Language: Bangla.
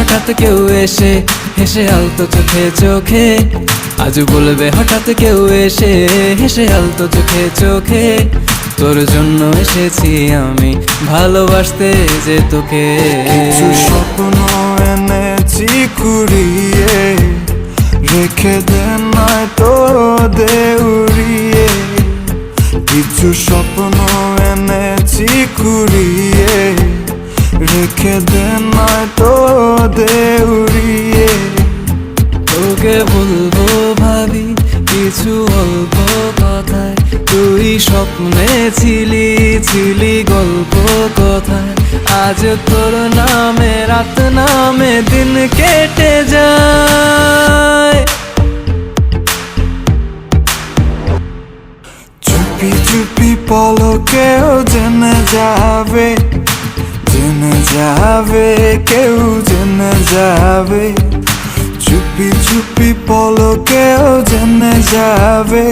হঠাৎ কেউ এসে হেসে আলতো চোখে চোখে, আজ বলবে হঠাৎ কেউ এসে হেসে আলতো চোখে চোখে, তোর জন্য এসেছি আমি ভালোবাসতে যে তোকে। কিছু স্বপ্ন এনেছি কুড়িয়ে, রেখে দে নয় তো দে উড়িয়ে। কিছু স্বপ্ন এনেছি কুড়িয়ে, রেখে দে নয় তো দে উড়িয়ে। তোকে বলবো ভাবি কিছু অল্প কথায়, তুই স্বপ্নে ছিলি ছিলি গল্প কথায়, আজ তোর নামে রাত নামে দিন কেটে যায়। চুপি চুপি পলকেও জেনে যাবে, জেনে যাবে, কেউ জেনে যাবে। চুপি চুপি পলকেও জেনে যাবে,